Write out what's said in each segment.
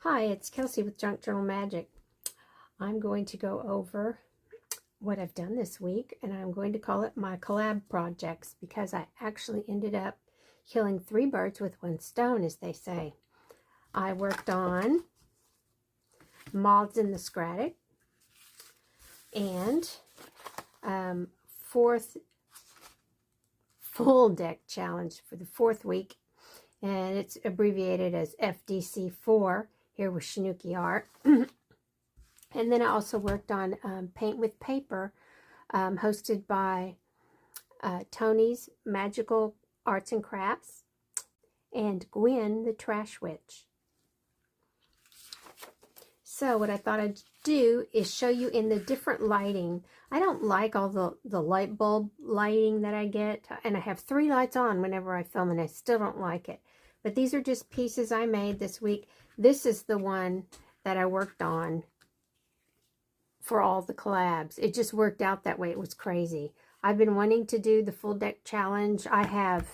Hi, it's Kelcy with Junk Journal Magic. I'm going to go over what I've done this week, and I'm going to call it my collab projects because I actually ended up killing 3 birds with 1 stone, as they say. I worked on Mothsinthescrattic and 4th full deck challenge for the 4th week, and it's abbreviated as FDC4 here with Shinuki Art. And then I also worked on Paint with Paper, hosted by Tony's Magical Arts and Crafts and Gwen the Trash Witch. So what I thought I'd do is show you in the different lighting. I don't like all the light bulb lighting that I get, and I have 3 lights on whenever I film, and I still don't like it. But these are just pieces I made this week. This is the one that I worked on for all the collabs. It just worked out that way. It was crazy. I've been wanting to do the full deck challenge. I have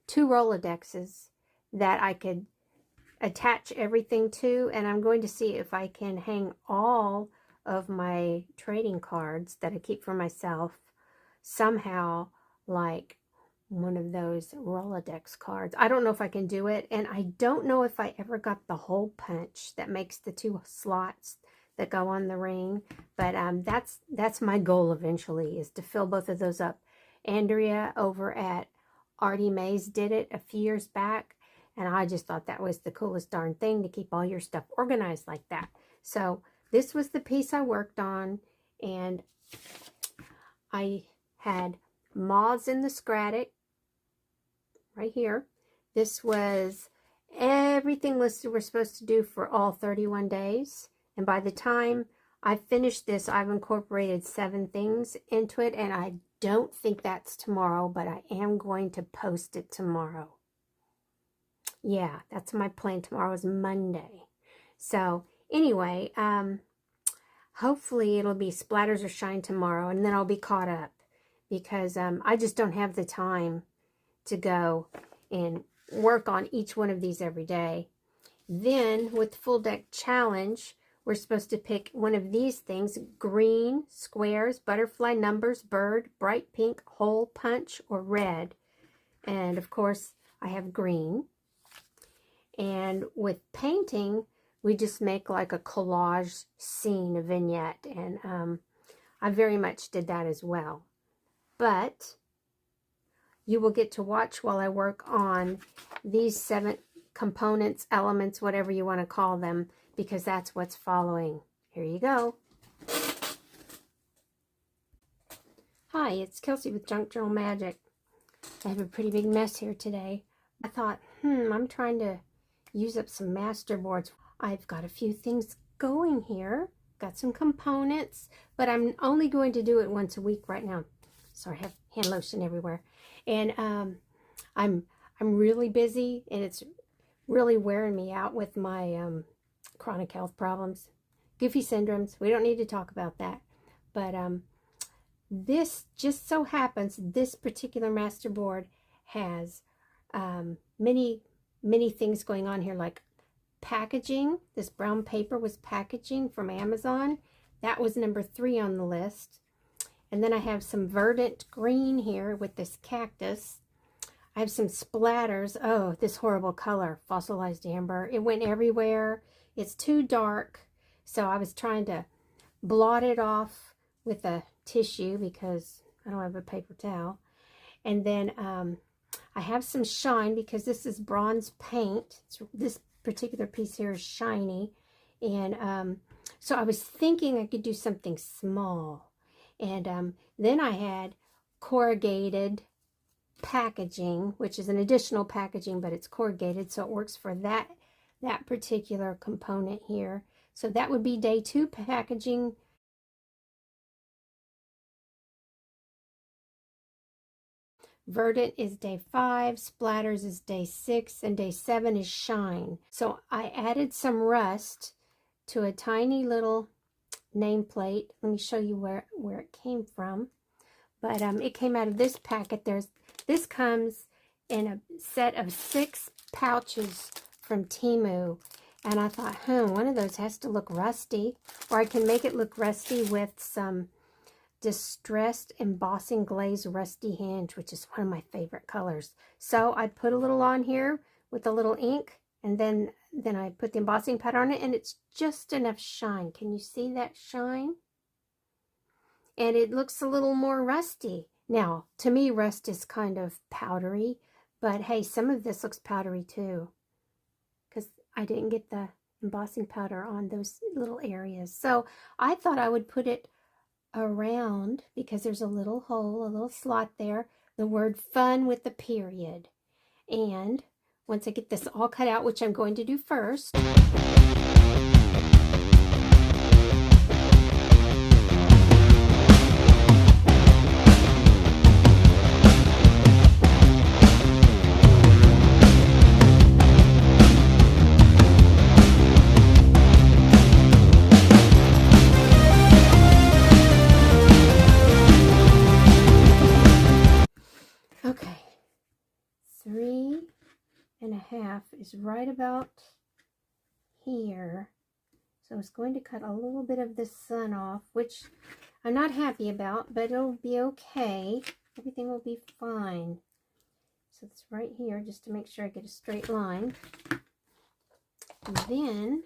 2 Rolodexes that I could attach everything to, and I'm going to see if I can hang all of my trading cards that I keep for myself somehow like one of those Rolodex cards. I don't know if I can do it, and I don't know if I ever got the hole punch that makes the 2 slots that go on the ring, but that's my goal eventually, is to fill both of those up. Andrea over at Artie Mays did it a few years back, and I just thought that was the coolest darn thing, to keep all your stuff organized like that. So this was the piece I worked on, and I had Mothsinthescrattic right here. This was everything listed we're supposed to do for all 31 days. And by the time I finished this, I've incorporated 7 things into it, and I don't think that's tomorrow, but I am going to post it tomorrow. Yeah, that's my plan. Tomorrow is Monday. So anyway, hopefully it'll be splatters or shine tomorrow, and then I'll be caught up, because I just don't have the time to go and work on each one of these every day. Then with the full deck challenge, we're supposed to pick one of these things: green, squares, butterfly, numbers, bird, bright pink, hole punch, or red. And of course I have green. And with painting, we just make like a collage scene, a vignette, and I very much did that as well. But you will get to watch while I work on these 7 components, elements, whatever you want to call them, because that's what's following. Here you go. Hi, it's Kelcy with Junk Journal Magic. I have a pretty big mess here today. I thought, I'm trying to use up some master boards. I've got a few things going here. Got some components, but I'm only going to do it once a week right now. Sorry, I have hand lotion everywhere. And I'm really busy, and it's really wearing me out with my chronic health problems, goofy syndromes. We don't need to talk about that. But this just so happens, this particular master board has many things going on here, like packaging. This brown paper was packaging from Amazon. That was number 3 on the list. And then I have some verdant green here with this cactus. I have some splatters. Oh, this horrible color, fossilized amber. It went everywhere. It's too dark, so I was trying to blot it off with a tissue because I don't have a paper towel. And then I have some shine because this is bronze paint. This particular piece here is shiny. And so I was thinking I could do something small. And then I had corrugated packaging, which is an additional packaging, but it's corrugated, so it works for that particular component here. So that would be day 2 packaging. Verdant is day 5, splatters is day 6, and day 7 is shine. So I added some rust to a tiny little nameplate. Let me show you where it came from. But it came out of this packet. This comes in a set of 6 pouches from Temu, And I thought, one of those has to look rusty, or I can make it look rusty with some distressed embossing glaze rusty hinge, which is one of my favorite colors. So I put a little on here with a little ink, and then I put the embossing powder on it, and it's just enough shine. Can you see that shine? And it looks a little more rusty. Now, to me, rust is kind of powdery, but hey, some of this looks powdery too, because I didn't get the embossing powder on those little areas. So I thought I would put it around, because there's a little hole, a little slot there, the word fun with the period. And once I get this all cut out, which I'm going to do first, okay, 3.5 is right about here. So it's going to cut a little bit of the sun off, which I'm not happy about, but it'll be okay. Everything will be fine. So it's right here, just to make sure I get a straight line. And then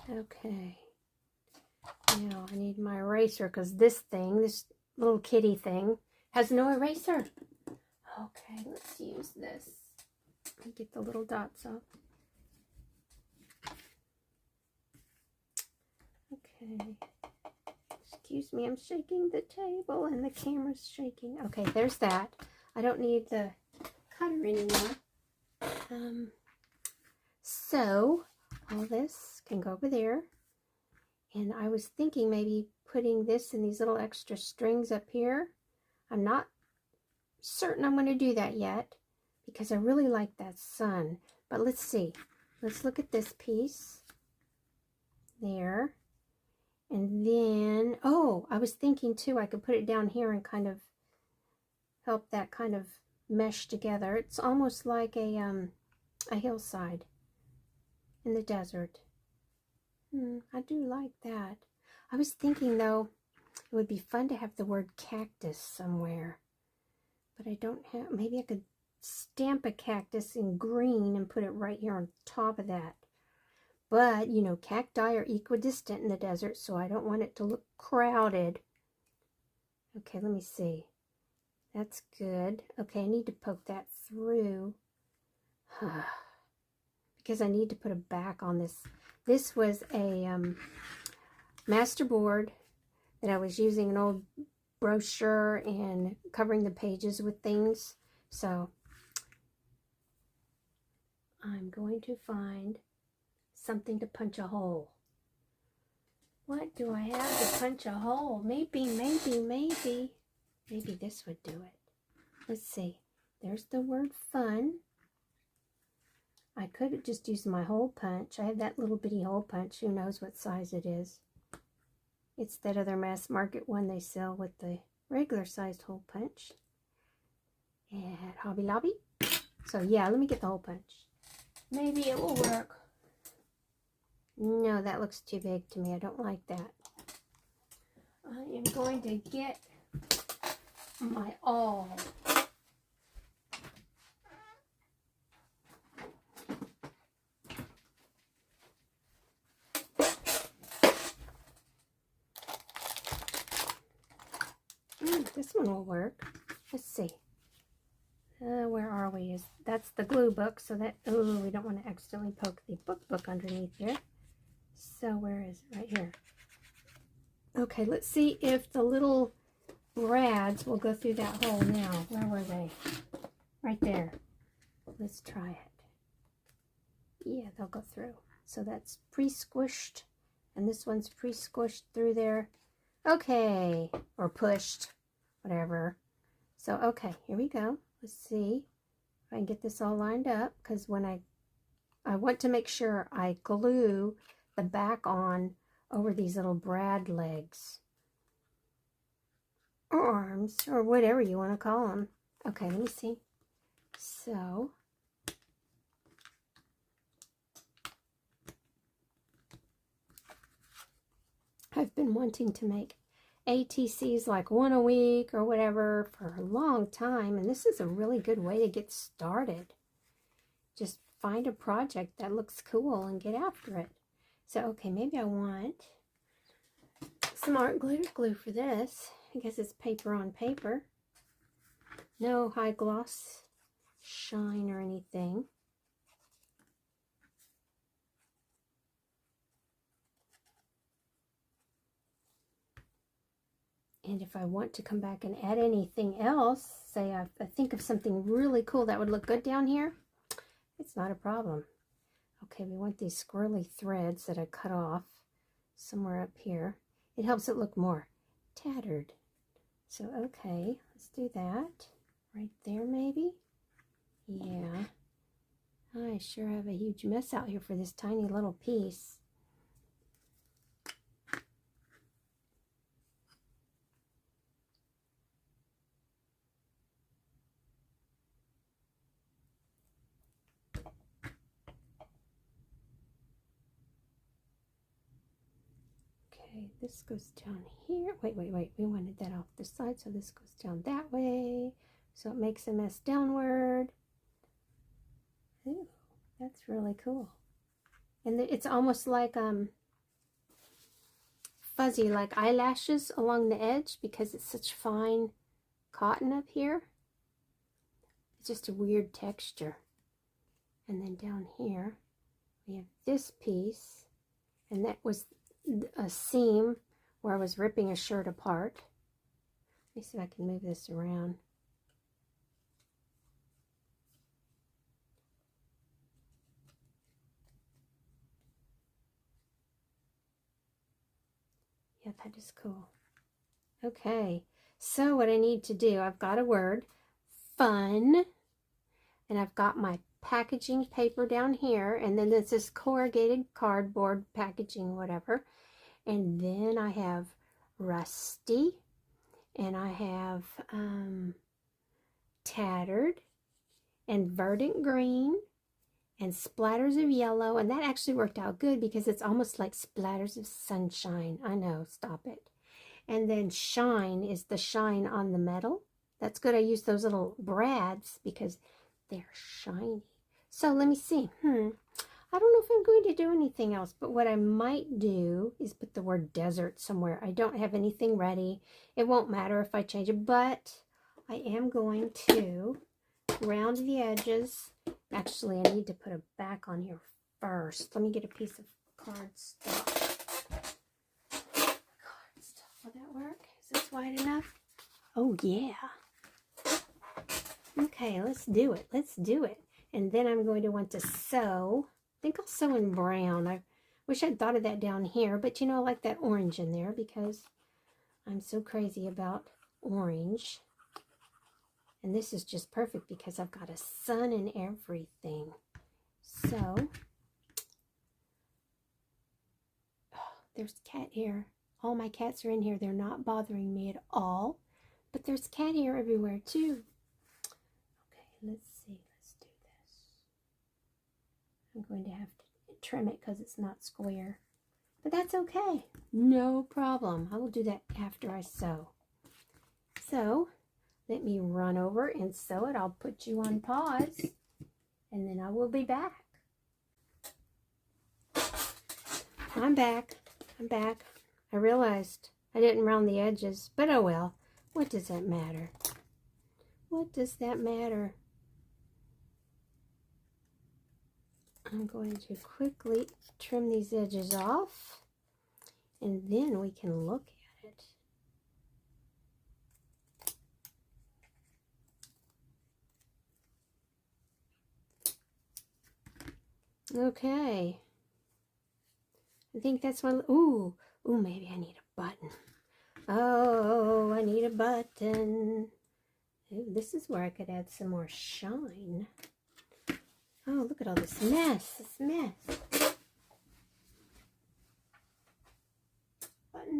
okay, now I need my eraser, because this little kitty thing, has no eraser. Okay, let's use this. Let me get the little dots off. Okay. Excuse me, I'm shaking the table and the camera's shaking. Okay, there's that. I don't need the cutter anymore. So all this can go over there. And I was thinking maybe putting this in these little extra strings up here. I'm not certain I'm going to do that yet, because I really like that sun. But let's see. Let's look at this piece. There. And then, oh, I was thinking too, I could put it down here and kind of help that kind of mesh together. It's almost like a hillside in the desert. I do like that. I was thinking though, it would be fun to have the word cactus somewhere, but I don't have. Maybe I could stamp a cactus in green and put it right here on top of that. But, you know, cacti are equidistant in the desert, so I don't want it to look crowded. Okay, let me see. That's good. Okay, I need to poke that through. Because I need to put a back on this. This was a master board that I was using, an old brochure and covering the pages with things. So I'm going to find something to punch a hole. What do I have to punch a hole? Maybe this would do it. Let's see. There's the word fun. I could have just used my hole punch. I have that little bitty hole punch. Who knows what size it is. It's that other mass market one they sell with the regular sized hole punch at Hobby Lobby. So yeah, let me get the hole punch. Maybe it will work. No, that looks too big to me. I don't like that. I am going to get my awl. This one will work. Let's see. Where are we? That's the glue book, so that, oh, we don't want to accidentally poke the book underneath there. So where is it? Right here. Okay, let's see if the little brads will go through that hole now. Where were they? Right there. Let's try it. Yeah, they'll go through. So that's pre-squished, and this one's pre-squished through there. Okay, or pushed, whatever. So, okay, here we go. Let's see if I can get this all lined up, because when I want to make sure I glue the back on over these little brad legs. Or arms, or whatever you want to call them. Okay, let me see. So, I've been wanting to make ATCs like one a week or whatever for a long time, and this is a really good way to get started. Just find a project that looks cool and get after it. So, okay, maybe I want some art glitter glue for this. I guess it's paper on paper. No high gloss shine or anything. And if I want to come back and add anything else, say I think of something really cool that would look good down here, it's not a problem. Okay, we want these squirrely threads that I cut off somewhere up here. It helps it look more tattered. So, okay, let's do that. Right there, maybe? Yeah. I sure have a huge mess out here for this tiny little piece. Okay, this goes down here. Wait. We wanted that off the side, so this goes down that way. So it makes a mess downward. Ooh, that's really cool. And it's almost like fuzzy, like eyelashes along the edge because it's such fine cotton up here. It's just a weird texture. And then down here, we have this piece, and that was a seam where I was ripping a shirt apart. Let me see if I can move this around. Yeah, that is cool. Okay, so what I need to do, I've got a word, fun, and I've got my packaging paper down here, and then this is corrugated cardboard packaging, whatever. And then I have rusty, and I have tattered, and verdant green, and splatters of yellow. And that actually worked out good because it's almost like splatters of sunshine. I know, stop it. And then shine is the shine on the metal. That's good. I use those little brads because they're shiny. So let me see. I don't know if I'm going to do anything else, but what I might do is put the word desert somewhere. I don't have anything ready. It won't matter if I change it, but I am going to round the edges. Actually, I need to put a back on here first. Let me get a piece of cardstock. Will that work? Is this wide enough? Oh, yeah. Okay, let's do it. Let's do it. And then I'm going to want to sew. I think I'll sew in brown. I wish I'd thought of that down here, but you know, I like that orange in there because I'm so crazy about orange. And this is just perfect because I've got a sun and everything. So, there's cat hair. All my cats are in here. They're not bothering me at all. But there's cat hair everywhere too. Okay, let's see. Let's do this. I'm going to have to trim it because it's not square. But that's okay. No problem. I will do that after I sew. So, let me run over and sew it. I'll put you on pause. And then I will be back. I'm back. I'm back. I realized I didn't round the edges, but oh well. What does that matter? What does that matter? I'm going to quickly trim these edges off, and then we can look at it. Okay. I think that's one. Ooh, maybe I need a button. Oh, I need a button. Ooh, this is where I could add some more shine. Oh, look at all this mess. This mess.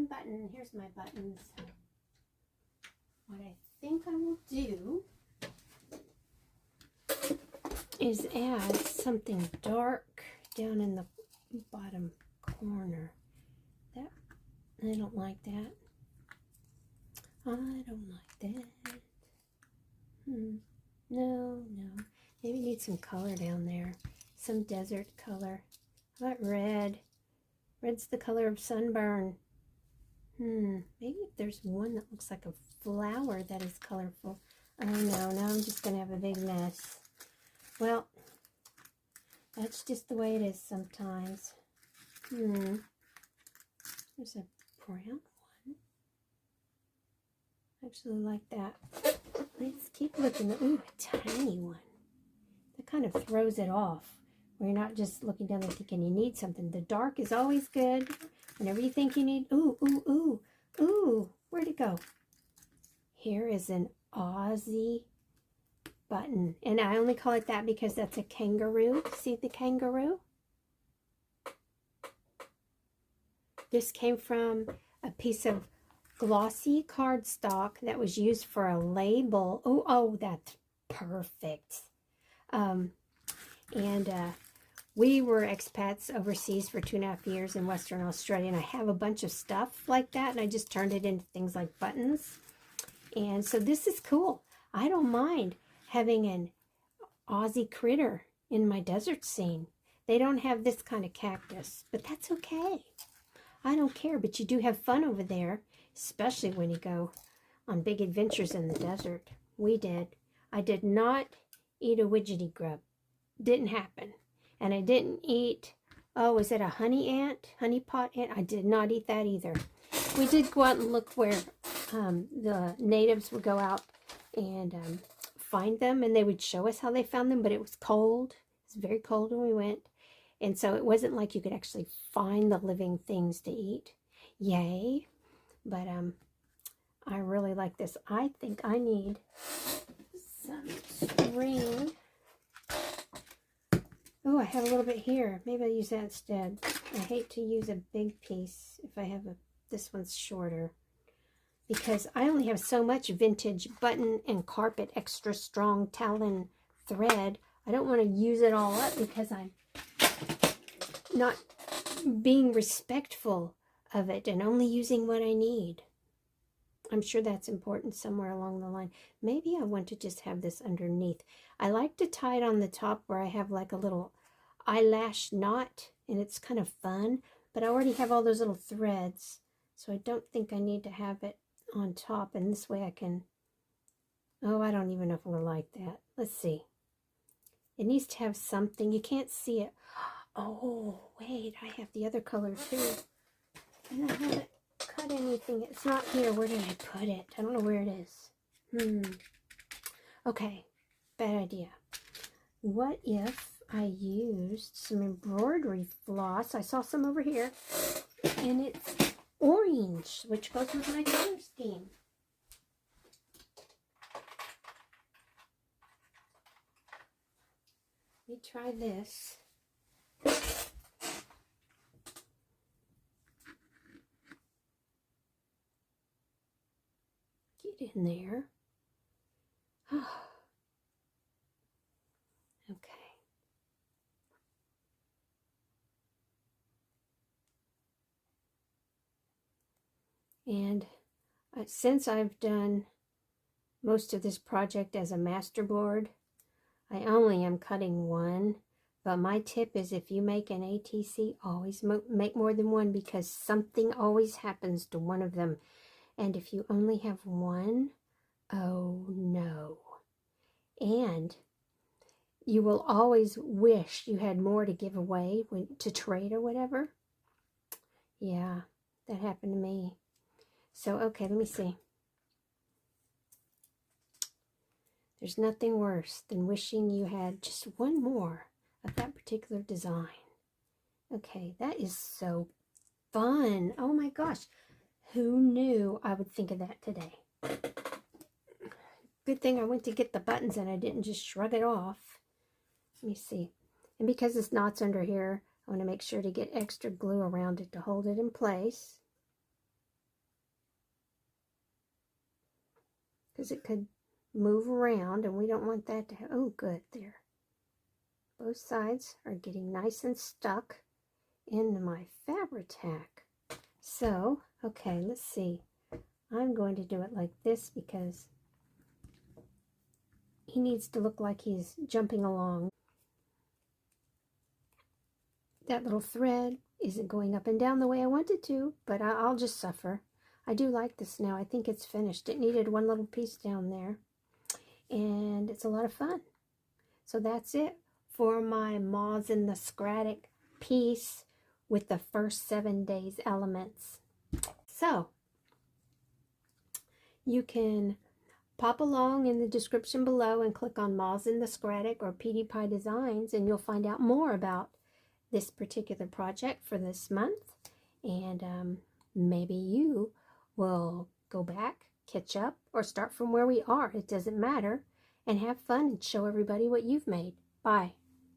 button. Here's my buttons. What I think I will do is add something dark down in the bottom corner. That, I don't like that. I don't like that. No. Maybe need some color down there. Some desert color. How about red? Red's the color of sunburn. Maybe if there's one that looks like a flower that is colorful. Oh no, now I'm just going to have a big mess. Well, that's just the way it is sometimes. There's a brown one. I actually like that. Let's keep looking. Ooh, a tiny one. That kind of throws it off. Where you're not just looking down there thinking you need something. The dark is always good. Whenever you think you need... Ooh. Where'd it go? Here is an Aussie button. And I only call it that because that's a kangaroo. See the kangaroo? This came from a piece of glossy cardstock that was used for a label. Oh, that's perfect. We were expats overseas for 2.5 years in Western Australia, and I have a bunch of stuff like that, and I just turned it into things like buttons. And so this is cool. I don't mind having an Aussie critter in my desert scene. They don't have this kind of cactus, but that's okay. I don't care, but you do have fun over there, especially when you go on big adventures in the desert. We did. I did not eat a widgety grub. Didn't happen. And I didn't eat, was it a honey pot ant? I did not eat that either. We did go out and look where the natives would go out and find them, and they would show us how they found them, but it was cold. It was very cold when we went. And so it wasn't like you could actually find the living things to eat. Yay. But I really like this. I think I need some string. Oh, I have a little bit here. Maybe I'll use that instead. I hate to use a big piece if I have this one's shorter. Because I only have so much vintage button and carpet extra strong talon thread. I don't want to use it all up because I'm not being respectful of it and only using what I need. I'm sure that's important somewhere along the line. Maybe I want to just have this underneath. I like to tie it on the top where I have like a little eyelash knot, and it's kind of fun, but I already have all those little threads, so I don't think I need to have it on top, and this way I can... Oh, I don't even know if I like that. Let's see. It needs to have something. You can't see it. Oh, wait, I have the other color too. And I haven't cut anything. It's not here. Where did I put it? I don't know where it is. Okay, bad idea. What if I used some embroidery floss? I saw some over here, and it's orange, which goes with my color scheme. Let me try this. Get in there. Okay. And since I've done most of this project as a masterboard, I only am cutting one. But my tip is if you make an ATC, always make more than one, because something always happens to one of them. And if you only have one, oh no. And you will always wish you had more to give away, to trade or whatever. Yeah, that happened to me. So, okay, let me see. There's nothing worse than wishing you had just one more of that particular design. Okay, that is so fun. Oh my gosh. Who knew I would think of that today? Good thing I went to get the buttons and I didn't just shrug it off. Let me see. And because this knot's under here, I want to make sure to get extra glue around it to hold it in place. because it could move around and we don't want that to oh good, there. Both sides are getting nice and stuck into my Fabri-Tac. So, okay, let's see. I'm going to do it like this because he needs to look like he's jumping along. That little thread isn't going up and down the way I want it to, but I'll just suffer. I do like this now. I think it's finished. It needed one little piece down there, and it's a lot of fun. So that's it for my Mothsinthescrattic piece with the first 7 days elements. So you can pop along in the description below and click on Mothsinthescrattic or PewDiePie Designs, and you'll find out more about this particular project for this month. And maybe you will go back, catch up, or start from where we are. It doesn't matter. And have fun and show everybody what you've made. Bye.